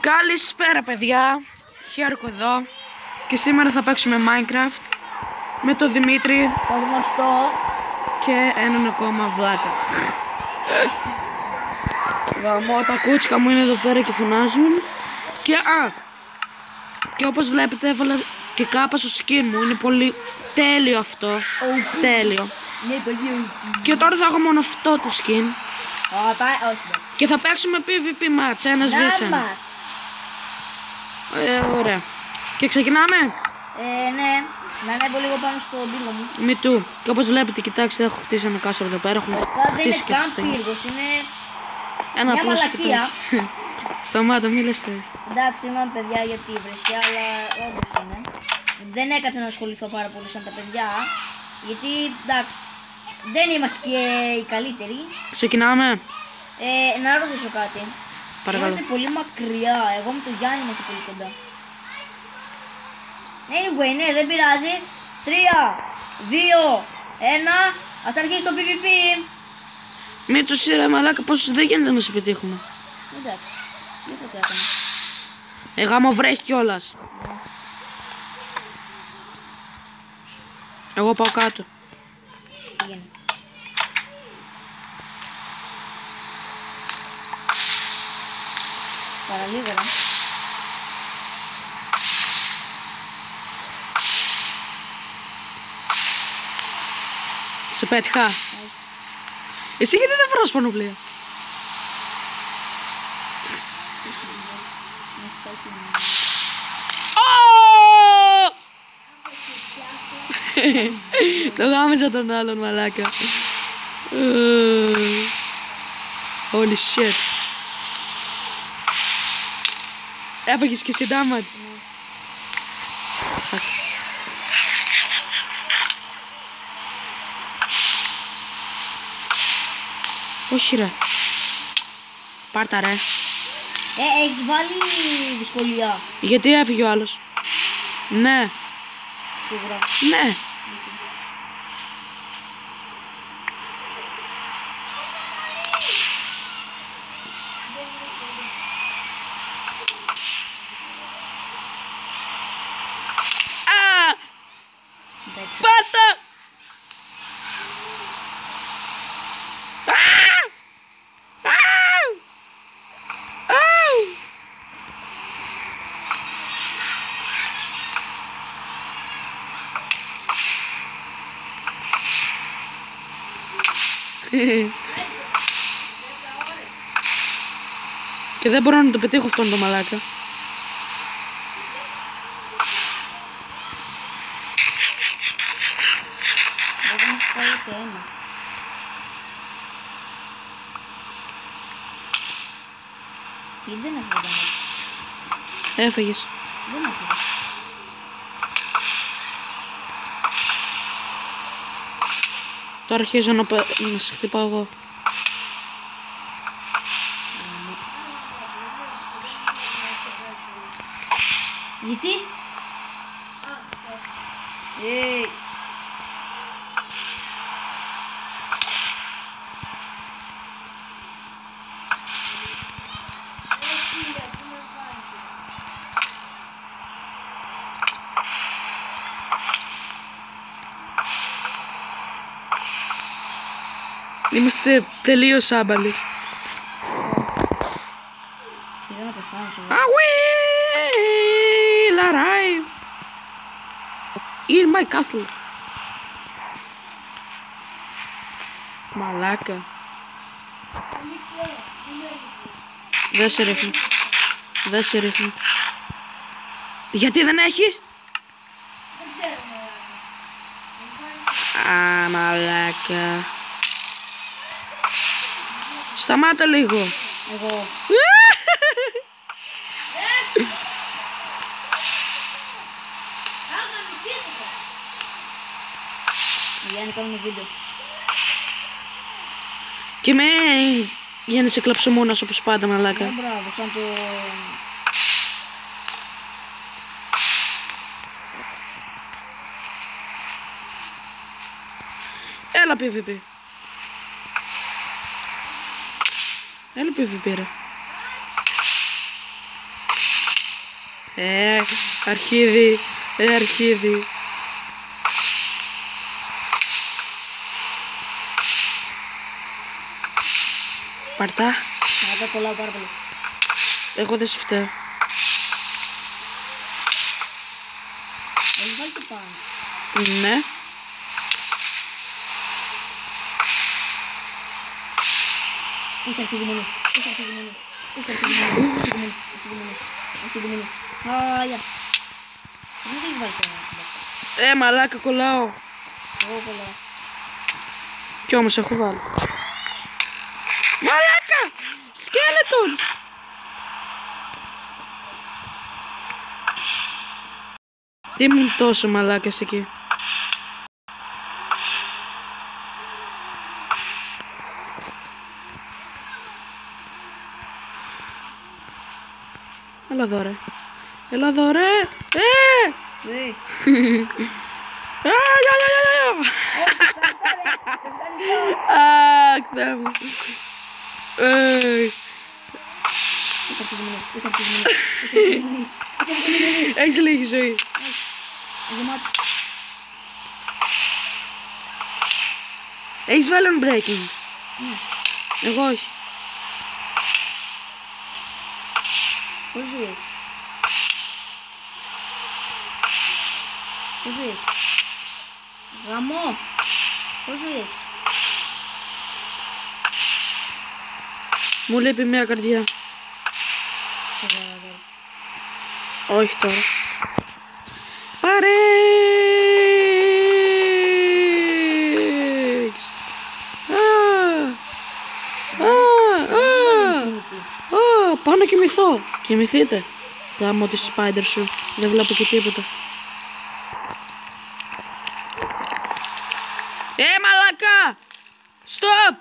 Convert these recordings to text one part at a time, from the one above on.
Καλησπέρα παιδιά, Χέρκο εδώ και σήμερα θα παίξουμε Minecraft με τον Δημήτρη, το γνωστό και έναν ακόμα βλάκα. Γαμώ, τα κούτσικα μου είναι εδώ πέρα και φωνάζουν. Και όπως βλέπετε έβαλα και κάπα στο skin μου, είναι πολύ τέλειο αυτό, τέλειο. Και τώρα θα έχω μόνο αυτό το skin. Και θα παίξουμε PvP match, ένας vs ένα. Ωραία. Και ξεκινάμε. Ναι, να ανέβω λίγο πάνω στο πύργο μου. Me too. Και όπως βλέπετε, κοιτάξτε, έχω χτίσει ένα κάστρο εδώ πέρα. Έχουμε χτίσει και αυτό. Δεν είναι καν πύργος, είναι ένα μια απλό μαλακία. Σταμάτα, μη λες τέτοια. Εντάξει, συγγνώμη παιδιά για τη βρισιά, αλλά όντως είναι. Δεν έκατσα να ασχοληθώ πάρα πολύ σαν τα παιδιά, γιατί εντάξει, δεν είμαστε και οι καλύτεροι. Ξεκινάμε. Να ρωτήσω κάτι. Παρακαλώ. Είμαστε πολύ μακριά, εγώ με τον Γιάννη είμαστε πολύ κοντά. Anyway, ναι, δεν πειράζει. 3, 2, 1, ας αρχίσει το PvP. Μίτσο, σειρά μαλάκα, πως δεν γίνεται να σε πετύχουμε. Εντάξει, δεν θα το έκανα. Γάμο βρέχει κιόλας. Εγώ πάω κάτω. Πήγαινε. Παραλίγο, Σε πέτυχα. Εσύ γιατί δεν φοράς πανοπλία? Το γάμισα τον άλλον μαλάκα. Holy shit. Έφαγες και εσύ damage. Όχι ρε. Πάρτα ρε. Έχεις βάλει δυσκολία? Γιατί έφυγε ο άλλος? Ναι. Σίγουρα. Ναι. Πάρτα! Και δεν μπορώ να το πετύχω αυτόν το μαλάκα. Δεν έχει πάει ούτε ένα. Τι δεν έφαγε? Έφαγες. Δεν έφαγε. Τώρα αρχίζω να σε χτυπάω εγώ. Γιατί? Είμαστε τελείως άμπαλοι. Σιγά να πεθάνεις εγώ. I will arrive in my castle. Μαλάκα. Δεν σε ρίχνω. Δεν σε ρίχνω. Γιατί δεν έχεις? Δεν ξέρω. Α, μαλάκα. Σταμάτα λίγο. Εγώ. Γιάννη, κάνουμε βίντεο. Και με γίνεσαι κλαψομούνας όπως πάντα μαλάκα. Μπράβο, σαν το... Έλα PvP. Έλα PvP ρε. Αρχίδι. Αρχίδι. Πάρτα. Να τα κολλάω πάρα πολύ. Εγώ δεν σε φταίω. Έχει βάλει το πάνω. Ναι. Είστε αρχίδι μόνο. Είστε αρχίδι μόνο. Είστε αρχίδι μόνο. Αρχίδι μόνο. Άγια. Δεν έχεις βάλει το πάνω. Μαλάκα κολλάω. Εγώ κολλάω. Κι όμως έχω βάλει. Μαλάκα! Σκέλετονς! Τι ήμουν τόσο μαλάκες εκεί. Έλα εδώ ρε. Έλα εδώ ρε. Αχ, Θεέ μου. Έχεις λίγη ζωή. Έχεις βάλει on breaking. Εγώ όχι. Πώς ζεις. Πώς ζεις. Γαμό. Πώς ζεις. Μου λείπει μια καρδιά. Όχι τώρα. Παρέξ. Πάω να κοιμηθώ. Κοιμηθείτε. Θάμω τη spider σου. Δεν βλέπω και τίποτα. Μαλάκα! Stop!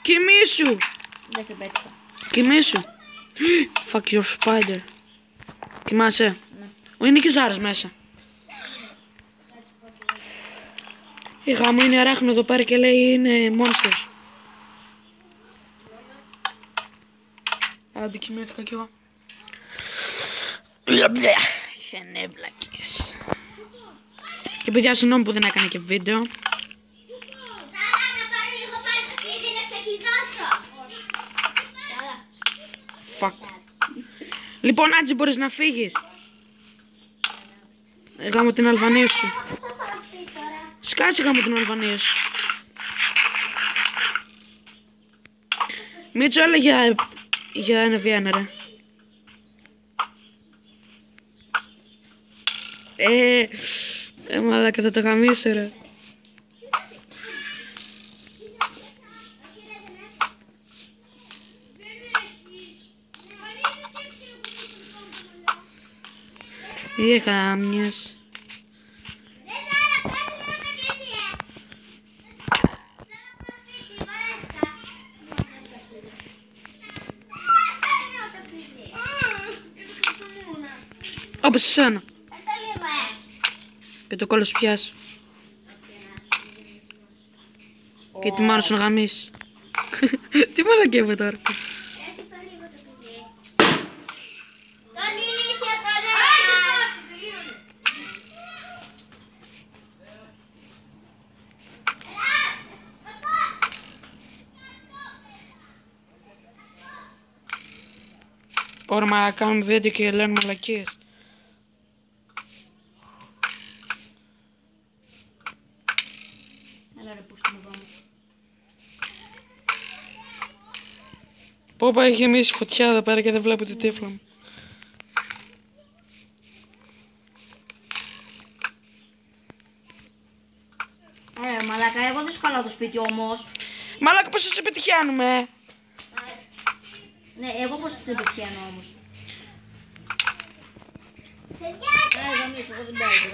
Κοιμήσου! Δεν σε πέτυχα. Κοιμήσου. Fuck your spider. Κοιμάσαι. Ναι. Είναι και ο Ζάρας μέσα. Η γάμο είναι αράχνο εδώ πέρα και λέει είναι monsters. Άντε κοιμήθηκα κι εγώ. Χενέβλακες. Και παιδιά συγγνώμη που δεν έκανα και βίντεο. Fuck. Λοιπόν, Άτζη, μπορείς να φύγεις. Γάμω την Αλβανία σου. Σκάσε γάμω την Αλβανία σου. Μίτσο, έλα για ένα βιένα, ρε. Μαλάκα, θα το γαμίσω, ρε. Χάμιας. Όπως εσένα. Και το κόλλο σου πιάσει. Και τη μάνα σου να γαμίσει. Τι μαλακεύε τώρα. Μπορούμε να κάνουμε βίντεο και λένε μαλακίες. Έλα ρε πούστε μου πάμε. Πόπα έχει γεμίσει φωτιά εδώ πέρα και δεν βλέπω τη τύφλα μου. Μαλάκα, εγώ δεν σου καλάω το σπίτι όμως. Μαλάκα, πώς σε πετυχαίνουμε. Ναι, εγώ πώς σε πετυχαίνω όμως. Γαμίσου, εγώ δεν παίζω.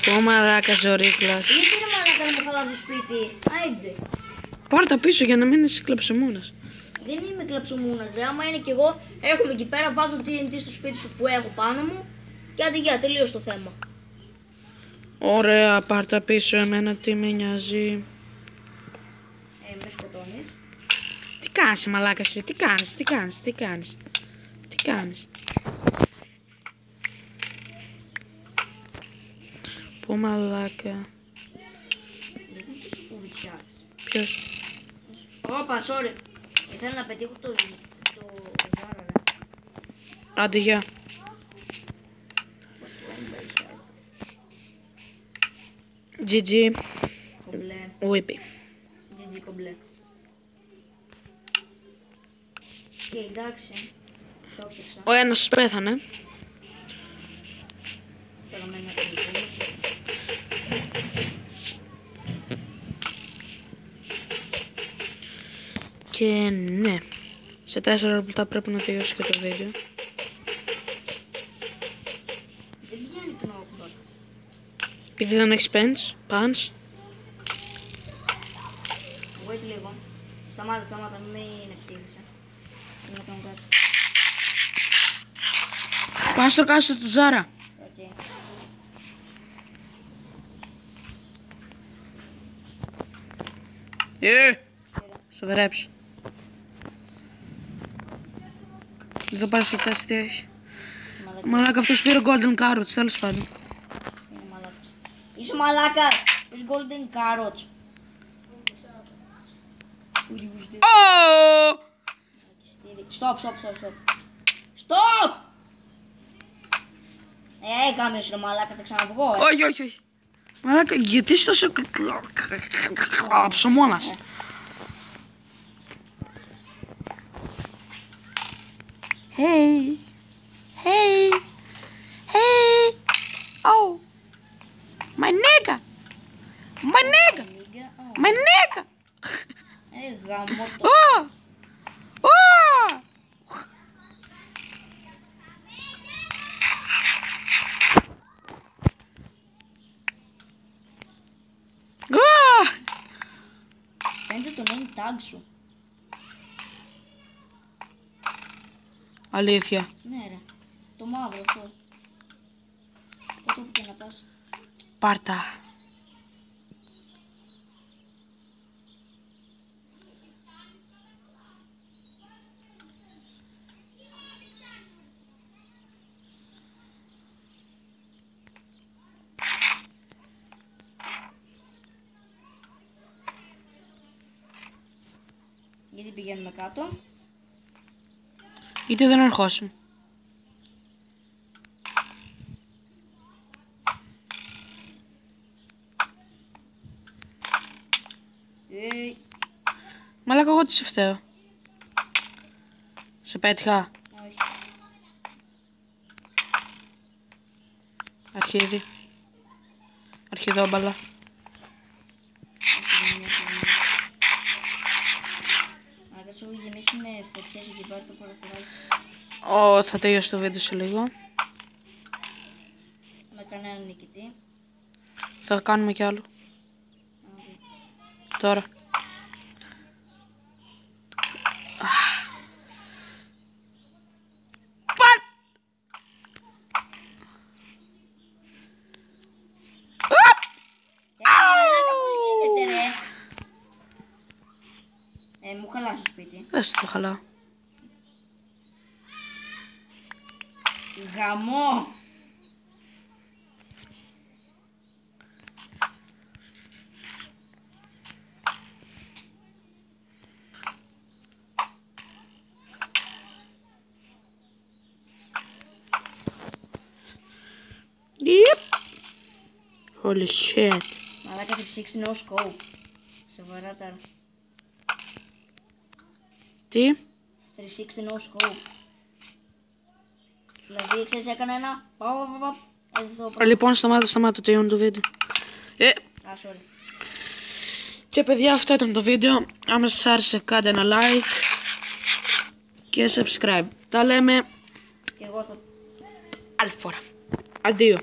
Πω μαλάκα ζωρίκλας. Γιατί ρε μαλάκα να μου χαλάω το σπίτι. Άιντε. Πάρ' τα πίσω για να μην είσαι κλαψομούνας. Δεν είμαι κλαψομούνας, ρε. Άμα είναι κι εγώ, έρχομαι εκεί πέρα, βάζω TNT στο σπίτι σου που έχω πάνω μου και άντε για, τελείως το θέμα. Ωραία, πάρ' τα πίσω, εμένα τι με νοιάζει. Με σκοτώνεις. Τι κάνεις μαλάκα εσύ, τι κάνεις. Πω μαλάκα. Γιατί τους κουβιτσιάς. Ποιος? Όπα, sorry. Ήθελα να πετύχω το Ζάρα, ρε. Άντε γεια. GG. Κομπλέ. Whippy. GG κομπλέ. Και εντάξει. Σώπηξα. Ο ένας πέθανε. Θέλω με ένα τελικό. Και ναι. Σε 4 λεπτά πρέπει να τελειώσει και το βίντεο. Δεν πηγαίνει το νόμπορ. Επειδή δεν έχεις punch. Wait λίγο. Σταμάτα, μην εκτίμησε. Θέλω να κάνω κάτι. Πας στο κάστρο του Ζάρα. Οκ. Σοβαρέψου. Δεν θα πάρεις το τεστ τι έχει. Μαλάκα αυτός πήρε golden carrots, τέλος πάντων. Είναι μαλάκας. Είσαι μαλάκας. Πες golden carrots. Stop! Κάμιος ρε μαλάκα, θα ξαναβγώ, Όχι. Μαλάκα, γιατί είσαι τόσο ψωμώνας. Hey. Oh. My nigga. Γαμώ το. Φαίνεται το name tag σου. Αλήθεια. Ναι ρε. Το μαύρο αυτό. Το όπου και να πας. Πάρτα. Γιατί πηγαίνουμε κάτω. Γιατί δεν ερχόσουν. Μαλάκα εγώ τι σε φταίω. Σε πέτυχα. Όχι. Αρχίδι. Αρχιδόμπαλα. Άρα έχω γεμίσει με φωτιές εκεί πέρα το παραθυράκι. Θα τελειώσει το βίντεο σε λίγο. Με κανέναν νικητή. Θα κάνουμε κι άλλο. Τώρα. Μου χαλάς το σπίτι. Δες το χαλάω. Γαμό! Yep. Holy shit. Μαλάκα 360 no scope. Σοβαρά τώρα. Τι? 360 no scope. Δηλαδή ξέρεις έκανα ένα. Λοιπόν σταμάτα, τελειώνει το βίντεο. Sorry. Και παιδιά αυτό ήταν το βίντεο. Άμα σας άρεσε κάντε ένα like και subscribe. Τα λέμε Και εγώ θα... άλλη φορά. Αντίο.